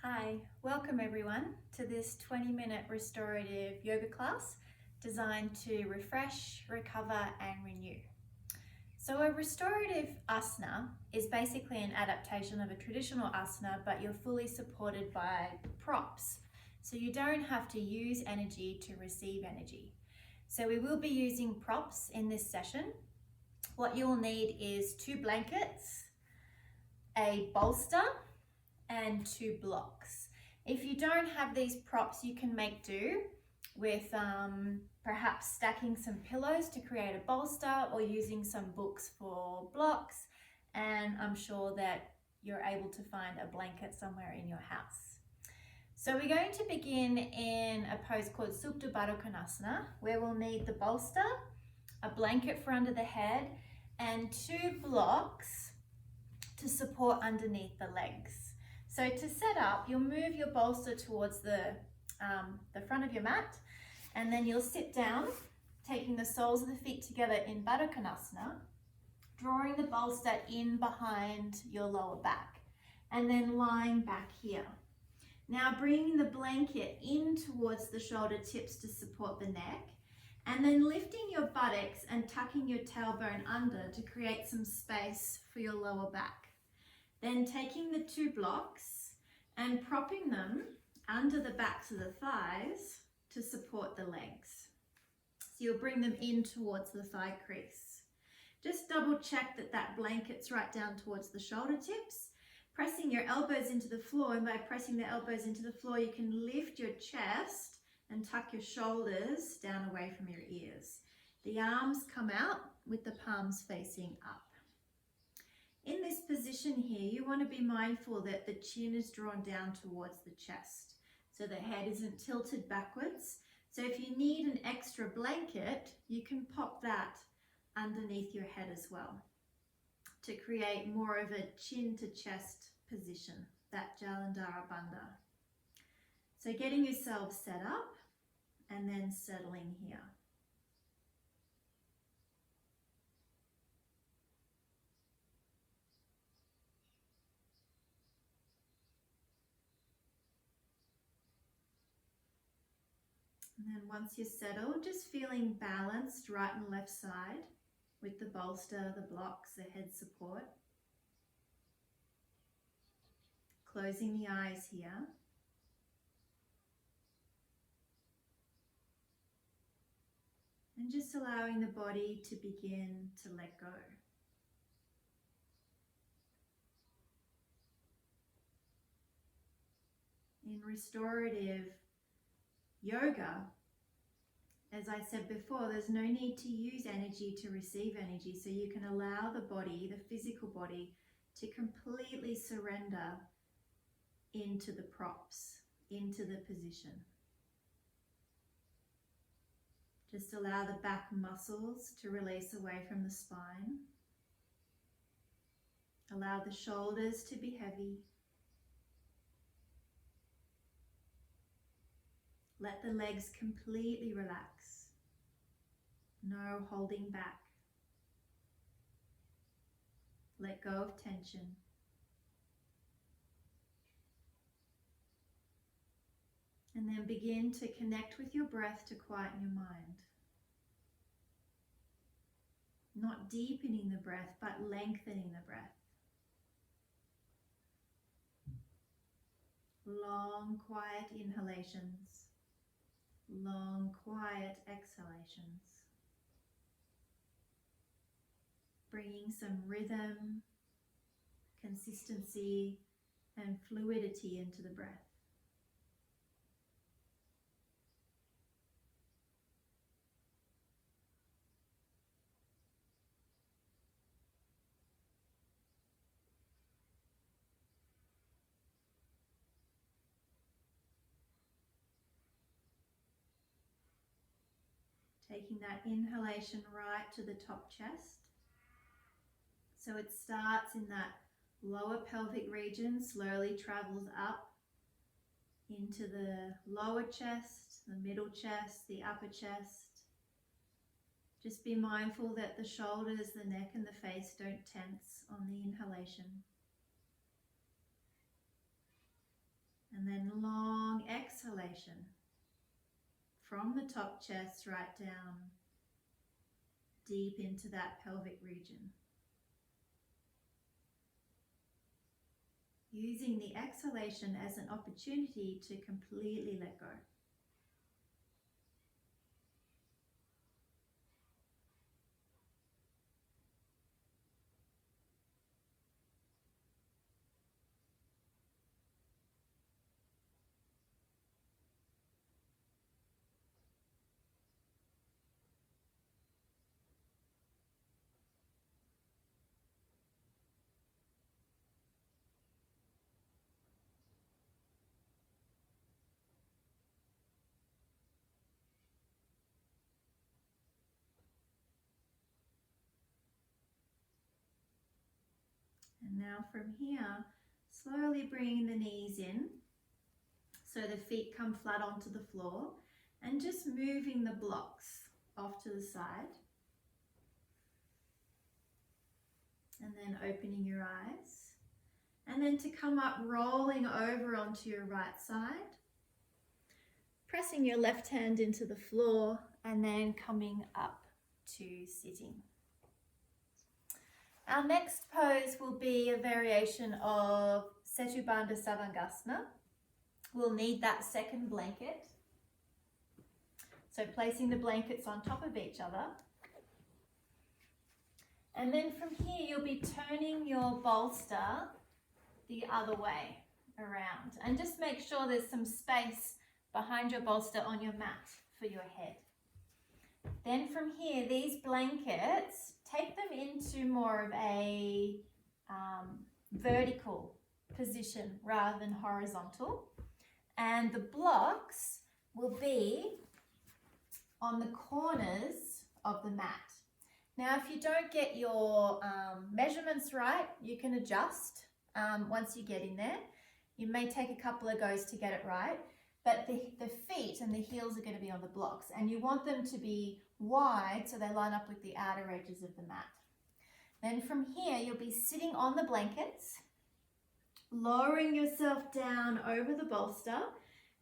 Hi, welcome everyone to this 20-minute restorative yoga class designed to refresh, recover and renew. So a restorative asana is basically an adaptation of a traditional asana, but you're fully supported by props. So you don't have to use energy to receive energy. So we will be using props in this session. What you'll need is 2 blankets, a bolster, and 2 blocks. If you don't have these props, you can make do with perhaps stacking some pillows to create a bolster or using some books for blocks, and I'm sure that you're able to find a blanket somewhere in your house. So we're going to begin in a pose called Supta Baddha Konasana, where we'll need the bolster, a blanket for under the head, and 2 blocks to support underneath the legs. So to set up, you'll move your bolster towards the front of your mat, and then you'll sit down, taking the soles of the feet together in Baddha Konasana, drawing the bolster in behind your lower back, and then lying back here. Now bringing the blanket in towards the shoulder tips to support the neck, and then lifting your buttocks and tucking your tailbone under to create some space for your lower back. Then taking the 2 blocks and propping them under the backs of the thighs to support the legs. So you'll bring them in towards the thigh crease. Just double check that that blanket's right down towards the shoulder tips, pressing your elbows into the floor, and by pressing the elbows into the floor you can lift your chest and tuck your shoulders down away from your ears. The arms come out with the palms facing up. In this position here, you want to be mindful that the chin is drawn down towards the chest, so the head isn't tilted backwards. So if you need an extra blanket, you can pop that underneath your head as well to create more of a chin to chest position, that Jalandhara Bandha. So getting yourself set up and then settling here. And then once you're settled, just feeling balanced right and left side with the bolster, the blocks, the head support. Closing the eyes here. And just allowing the body to begin to let go. In restorative yoga, as I said before, there's no need to use energy to receive energy, so you can allow the body, the physical body, to completely surrender into the props, into the position. Just allow the back muscles to release away from the spine. Allow the shoulders to be heavy. Let the legs completely relax. No holding back. Let go of tension. And then begin to connect with your breath to quieten your mind. Not deepening the breath, but lengthening the breath. Long, quiet inhalations. Long, quiet exhalations. Bringing some rhythm, consistency, and fluidity into the breath. Taking that inhalation right to the top chest. So it starts in that lower pelvic region, slowly travels up into the lower chest, the middle chest, the upper chest. Just be mindful that the shoulders, the neck and the face don't tense on the inhalation. And And then long exhalation from the top chest right down deep into that pelvic region. Using the exhalation as an opportunity to completely let go. And now from here, slowly bringing the knees in so the feet come flat onto the floor and just moving the blocks off to the side. And then opening your eyes. And then to come up, rolling over onto your right side. Pressing your left hand into the floor and then coming up to sitting. Our next pose will be a variation of Setu Bandha Savasana. We'll need that second blanket. So placing the blankets on top of each other. And then from here, you'll be turning your bolster the other way around. And just make sure there's some space behind your bolster on your mat for your head. Then from here, these blankets, take them into more of a vertical position rather than horizontal. And the blocks will be on the corners of the mat. Now, if you don't get your measurements right, you can adjust once you get in there. You may take a couple of goes to get it right, but the feet and the heels are going to be on the blocks, and you want them to be wide so they line up with the outer edges of the mat. Then from here, you'll be sitting on the blankets, lowering yourself down over the bolster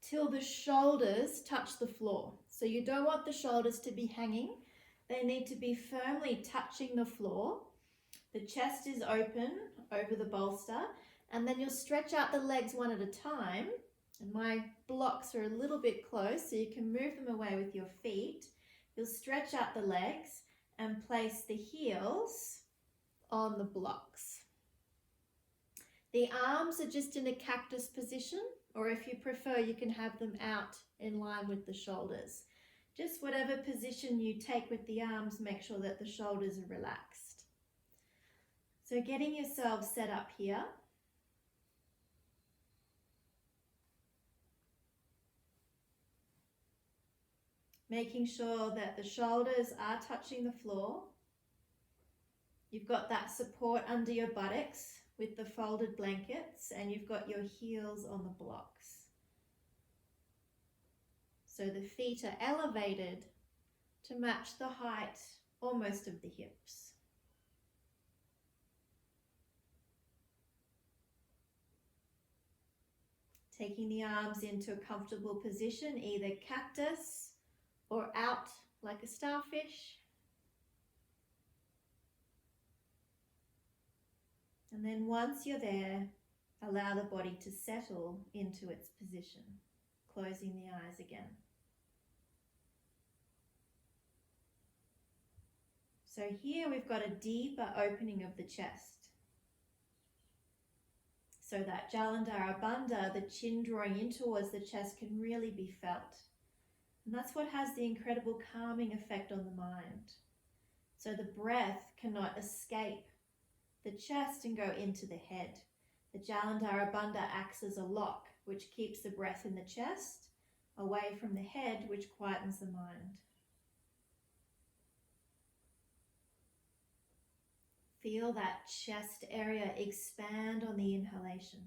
till the shoulders touch the floor. So you don't want the shoulders to be hanging. They need to be firmly touching the floor. The chest is open over the bolster, and then you'll stretch out the legs one at a time. And my blocks are a little bit close, so you can move them away with your feet. You'll stretch out the legs and place the heels on the blocks. The arms are just in a cactus position, or if you prefer, you can have them out in line with the shoulders. Just whatever position you take with the arms, make sure that the shoulders are relaxed. So getting yourself set up here. Making sure that the shoulders are touching the floor. You've got that support under your buttocks with the folded blankets, and you've got your heels on the blocks. So the feet are elevated to match the height almost of the hips. Taking the arms into a comfortable position, either cactus or out like a starfish. And then once you're there, allow the body to settle into its position, closing the eyes again. So here we've got a deeper opening of the chest. So that Jalandhara Bandha, the chin drawing in towards the chest, can really be felt. And that's what has the incredible calming effect on the mind. So the breath cannot escape the chest and go into the head. The Jalandhara Bandha acts as a lock, which keeps the breath in the chest away from the head, which quietens the mind. Feel that chest area expand on the inhalation.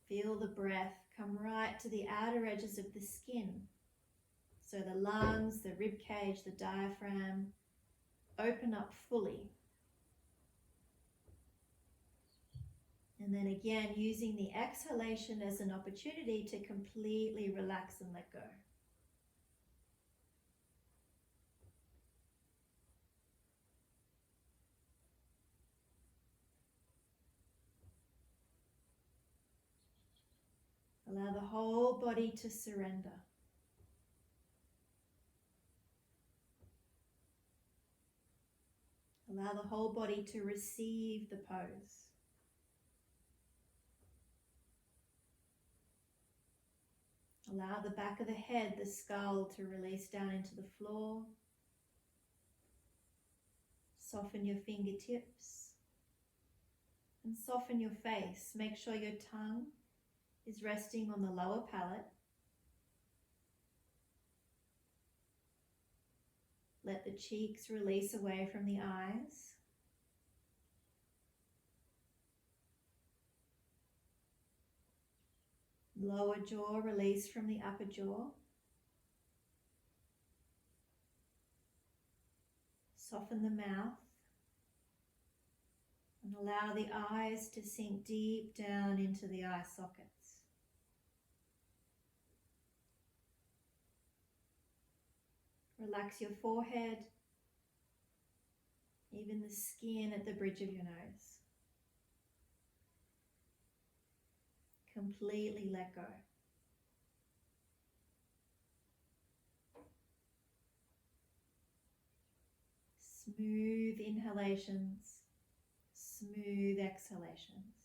Feel the breath come right to the outer edges of the skin. So the lungs, the rib cage, the diaphragm open up fully. And then again, using the exhalation as an opportunity to completely relax and let go. Allow the whole body to surrender. Allow the whole body to receive the pose. Allow the back of the head, the skull, to release down into the floor. Soften your fingertips and soften your face. Make sure your tongue is resting on the lower palate. Let the cheeks release away from the eyes. Lower jaw release from the upper jaw. Soften the mouth and allow the eyes to sink deep down into the eye sockets. Relax your forehead, even the skin at the bridge of your nose. Completely let go. Smooth inhalations, smooth exhalations.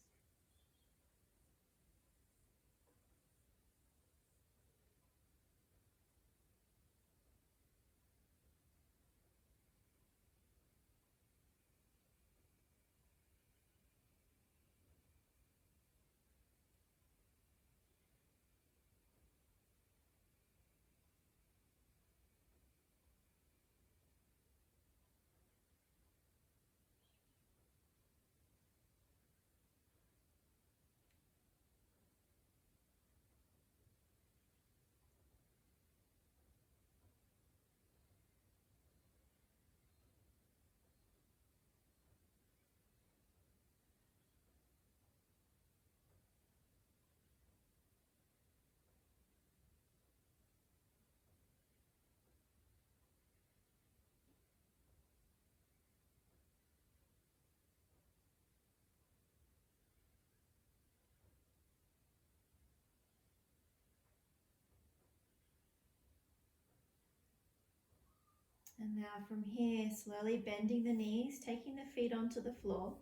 And now from here, slowly bending the knees, taking the feet onto the floor.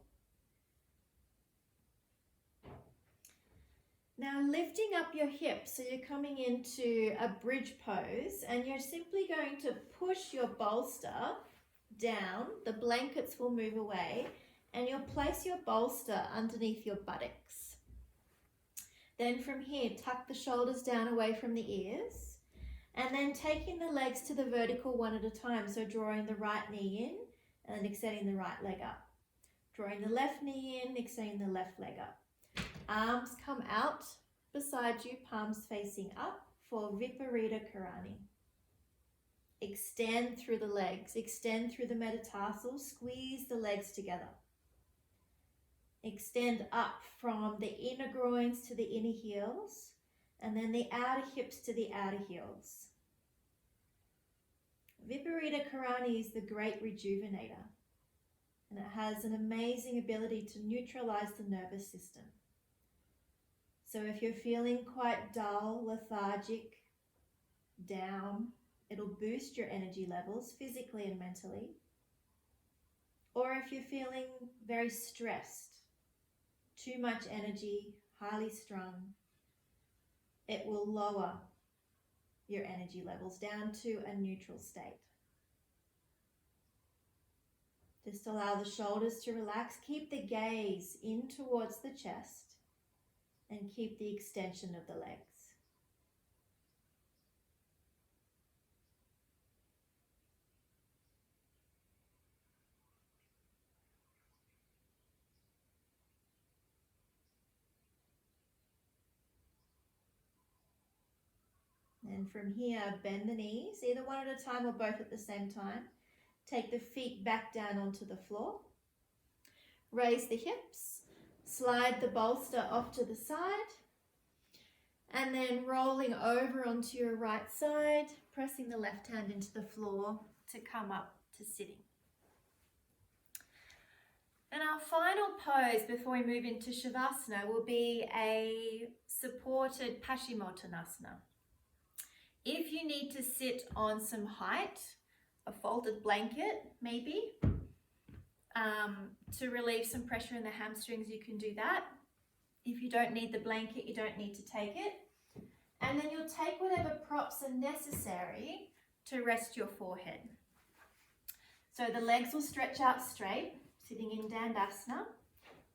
Now lifting up your hips, so you're coming into a bridge pose, and you're simply going to push your bolster down. The blankets will move away, and you'll place your bolster underneath your buttocks. Then from here, tuck the shoulders down away from the ears, and then taking the legs to the vertical one at a time. So drawing the right knee in and then extending the right leg up. Drawing the left knee in, extending the left leg up. Arms come out beside you, palms facing up for Viparita Karani. Extend through the legs, extend through the metatarsals, squeeze the legs together. Extend up from the inner groins to the inner heels, and then the outer hips to the outer heels. Viparita Karani is the great rejuvenator, and it has an amazing ability to neutralize the nervous system. So if you're feeling quite dull, lethargic, down, it'll boost your energy levels physically and mentally. Or if you're feeling very stressed, too much energy, highly strung, it will lower your energy levels down to a neutral state. Just allow the shoulders to relax. Keep the gaze in towards the chest and keep the extension of the legs. And from here, bend the knees, either one at a time or both at the same time. Take the feet back down onto the floor. Raise the hips, Slide the bolster off to the side and then rolling over onto your right side, pressing the left hand into the floor to come up to sitting. And our final pose before we move into Shavasana will be a supported Paschimottanasana. If you need to sit on some height, a folded blanket maybe, to relieve some pressure in the hamstrings, you can do that. If you don't need the blanket, you don't need to take it. And then you'll take whatever props are necessary to rest your forehead. So the legs will stretch out straight, sitting in Dandasana.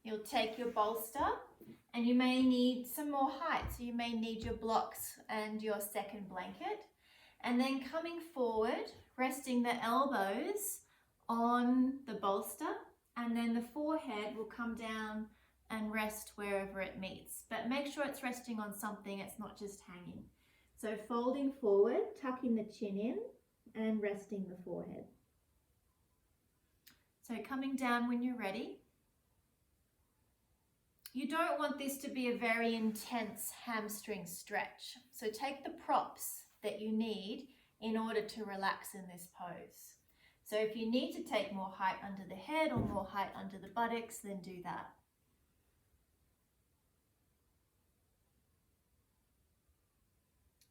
You'll take your bolster and you may need some more height. So you may need your blocks and your second blanket. And then coming forward, resting the elbows on the bolster, and then the forehead will come down and rest wherever it meets. But make sure it's resting on something, it's not just hanging. So folding forward, tucking the chin in and resting the forehead. So coming down when you're ready. You don't want this to be a very intense hamstring stretch. So take the props that you need in order to relax in this pose. So if you need to take more height under the head or more height under the buttocks, then do that.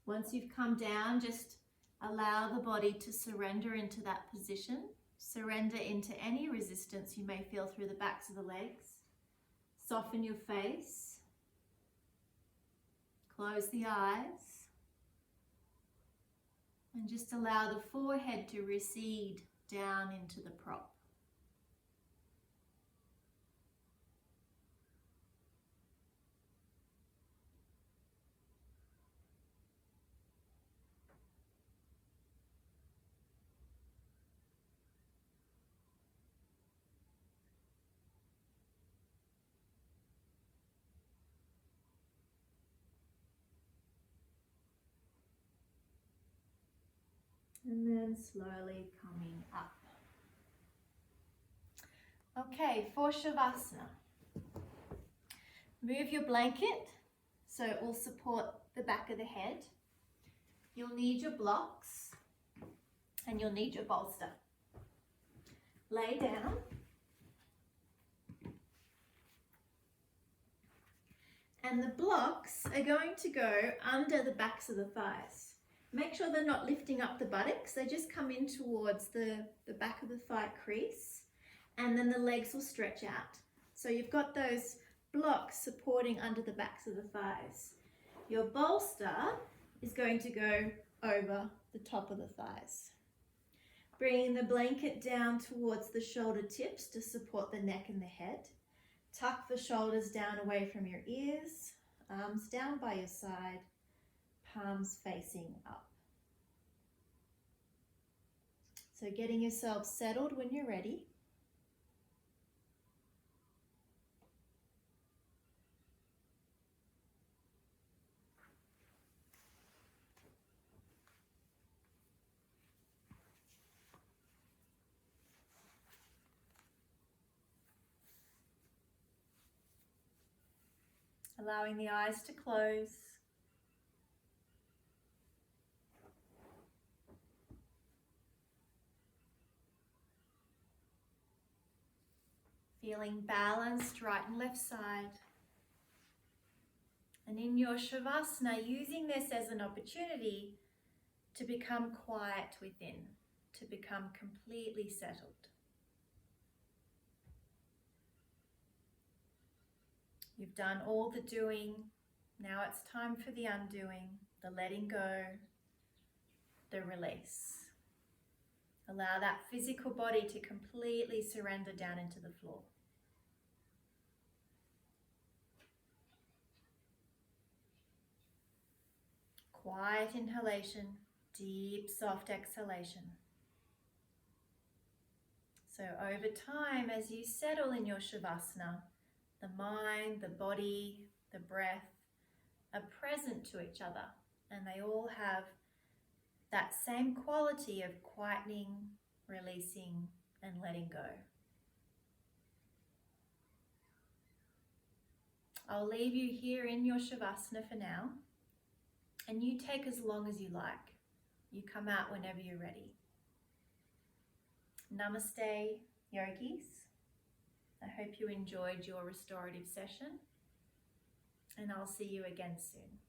Once you've come down, just allow the body to surrender into that position. Surrender into any resistance you may feel through the backs of the legs. Soften your face. Close the eyes. And just allow the forehead to recede down into the prop. And then slowly coming up. Okay, for Shavasana. Move your blanket so it will support the back of the head. You'll need your blocks and you'll need your bolster. Lay down. And the blocks are going to go under the backs of the thighs. Make sure they're not lifting up the buttocks. They just come in towards the back of the thigh crease, and then the legs will stretch out. So you've got those blocks supporting under the backs of the thighs. Your bolster is going to go over the top of the thighs. Bringing the blanket down towards the shoulder tips to support the neck and the head. Tuck the shoulders down away from your ears, arms down by your side, palms facing up. So getting yourself settled when you're ready. Allowing the eyes to close. Feeling balanced right and left side. And in your Shavasana, using this as an opportunity to become quiet within, to become completely settled. You've done all the doing. Now it's time for the undoing, the letting go, the release. Allow that physical body to completely surrender down into the floor. Quiet inhalation, deep, soft exhalation. So over time, as you settle in your Shavasana, the mind, the body, the breath are present to each other, and they all have that same quality of quietening, releasing, and letting go. I'll leave you here in your Shavasana for now, and you take as long as you like. You come out whenever you're ready. Namaste, yogis. I hope you enjoyed your restorative session, and I'll see you again soon.